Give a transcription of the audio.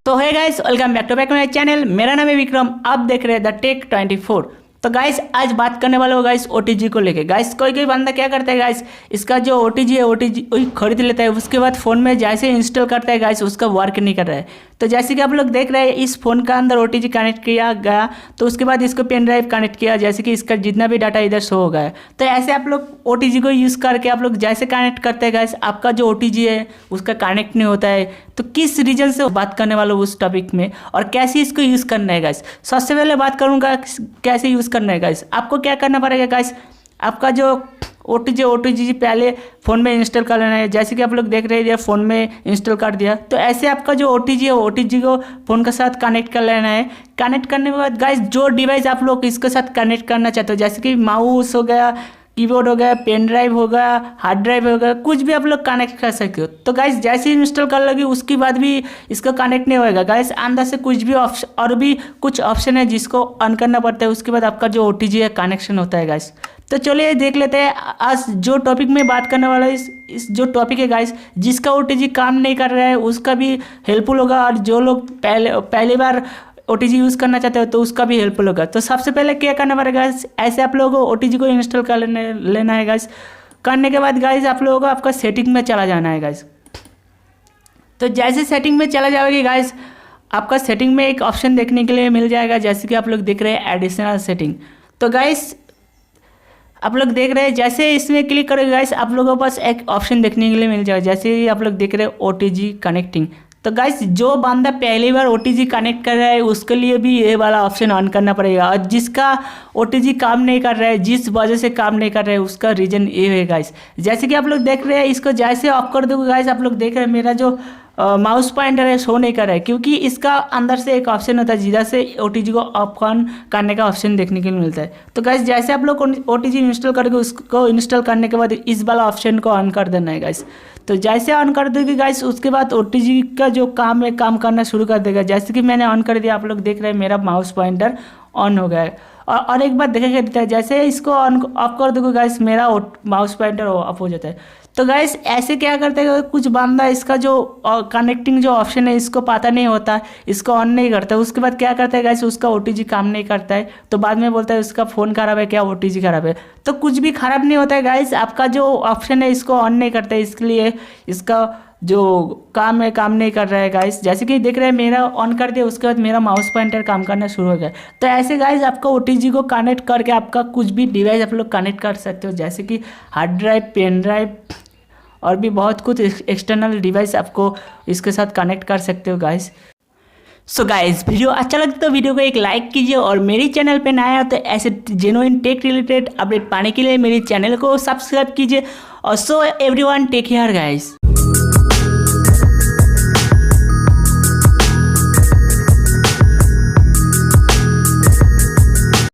तो है guys, welcome back to my channel. मेरा नाम है विक्रम, आप देख रहे हैं द टेक 24। तो गाइस आज बात करने वाले हो गाइस ओटीजी को लेके। गाइस कोई कोई बंदा क्या करता है गाइस, इसका जो ओटीजी है ओटीजी वही खरीद लेता है, उसके बाद फ़ोन में जैसे इंस्टॉल करता है गाइस उसका वर्क नहीं कर रहा है। तो जैसे कि आप लोग देख रहे हैं इस फ़ोन का अंदर ओटीजी कनेक्ट किया गया, तो उसके बाद इसको पेन ड्राइव कनेक्ट किया, जैसे कि इसका जितना भी डाटा इधर शो हो गया है। तो ऐसे आप लोग ओटीजी को यूज़ करके आप लोग जैसे कनेक्ट करते हैं गाइस, आपका जो ओटीजी है उसका कनेक्ट नहीं होता है। तो किस रीजन से बात करने वाला हूँ उस टॉपिक में, और कैसे इसको यूज़ करना है गाइस। सबसे पहले बात करूँगा कैसे यूज़ करना है गाइस। आपको क्या करना पड़ेगा गाइस, आपका जो ओटीजी पहले फ़ोन में इंस्टॉल कर लेना है। जैसे कि आप लोग देख रहे हैं फ़ोन में इंस्टॉल कर दिया, तो ऐसे आपका जो ओटीजी है ओटीजी को फ़ोन के साथ कनेक्ट कर लेना है। कनेक्ट करने के बाद गाइस जो डिवाइस आप लोग इसके साथ कनेक्ट करना चाहते हो, जैसे कि माउस हो गया, कीबोर्ड हो गया, पेन ड्राइव हो गया, हार्ड ड्राइव हो गया, कुछ भी आप लोग कनेक्ट कर सकते हो। तो गाइस जैसे ही इंस्टॉल कर लोगे उसके बाद भी इसका कनेक्ट नहीं होएगा गाइस। अंदर से कुछ भी ऑप्शन और भी कुछ ऑप्शन है जिसको ऑन करना पड़ता है, उसके बाद आपका जो ओटीजी है कनेक्शन होता है गाइस। तो चलिए देख लेते हैं आज जो टॉपिक में बात करने वाला है। इस जो टॉपिक है गाइस, जिसका ओटीजी काम नहीं कर रहा है उसका भी हेल्पफुल होगा, और जो लोग पहली बार ओटीजी यूज़ करना चाहते हो तो उसका भी हेल्पफुल होगा। तो सबसे पहले क्या करना पड़ेगा गाइस, ऐसे आप लोगों को ओटीजी को इंस्टॉल कर लेना है गाइस। करने के बाद गाइस आप लोगों को आपका सेटिंग में चला जाना है गाइस। तो जैसे सेटिंग में चला जाओगे गाइस, आपका सेटिंग में एक ऑप्शन देखने के लिए मिल जाएगा, जैसे कि आप लोग देख रहे हैं एडिशनल सेटिंग। तो गाइस आप लोग देख रहे हैं, जैसे इसमें क्लिक करोगे गाइस आप लोगों के पास एक ऑप्शन देखने के लिए मिल जाएगा, जैसे ही आप लोग देख रहे हैं ओटीजी कनेक्टिंग। तो गाइस जो बंदा पहली बार ओटीजी कनेक्ट कर रहा है उसके लिए भी ये वाला ऑप्शन ऑन करना पड़ेगा, और जिसका ओटीजी काम नहीं कर रहा है, जिस वजह से काम नहीं कर रहा है उसका रीज़न ये है गाइस। जैसे कि आप लोग देख रहे हैं, इसको जैसे ऑफ कर दोगे गाइस, आप लोग देख रहे हैं मेरा जो माउस पॉइंटर है शो नहीं कर रहा है, क्योंकि इसका अंदर से एक ऑप्शन होता है जिधर से ओटीजी को ऑफ ऑन करने का ऑप्शन देखने के लिए मिलता है। तो गाइस जैसे आप लोग ओटीजी इंस्टॉल करोगे, उसको इंस्टॉल करने के बाद इस वाला ऑप्शन को ऑन कर देना है गाइस। तो जैसे ऑन कर दोगे गाइस, उसके बाद ओटीजी का जो काम है काम करना शुरू कर देगा। जैसे कि मैंने ऑन कर दिया, आप लोग देख रहे हैं मेरा माउस पॉइंटर ऑन हो गया है। और एक बात देखेगा, जैसे इसको ऑन ऑफ कर दोगे गाइस, मेरा माउस पॉइंटर ऑफ हो जाता है। तो गाइस ऐसे क्या करते हैं, कुछ बंदा इसका जो कनेक्टिंग जो ऑप्शन है इसको पता नहीं होता, इसको ऑन नहीं करता, उसके बाद क्या करता है गाइस, उसका ओटीजी काम नहीं करता है। तो बाद में बोलता है उसका फ़ोन खराब है, क्या ओटीजी खराब है। तो कुछ भी खराब नहीं होता है गाइस, आपका जो ऑप्शन है इसको ऑन नहीं करता है, इसलिए इसका जो काम है काम नहीं कर रहा है गाइस। जैसे कि देख रहे हैं मेरा ऑन कर दिया, उसके बाद मेरा माउस पॉइंटर काम करना शुरू हो गया। तो ऐसे गाइस आपका ओटीजी को कनेक्ट करके आपका कुछ भी डिवाइस आप लोग कनेक्ट कर सकते हो, जैसे कि हार्ड ड्राइव, पेन ड्राइव और भी बहुत कुछ एक्सटर्नल डिवाइस आपको इसके साथ कनेक्ट कर सकते हो गाइस। सो गाइस वीडियो अच्छा लगता तो वीडियो को एक लाइक कीजिए, और मेरी चैनल पे नया हो तो ऐसे जेन्युइन टेक रिलेटेड अपडेट पाने के लिए मेरे चैनल को सब्सक्राइब कीजिए। और so everyone take care guys.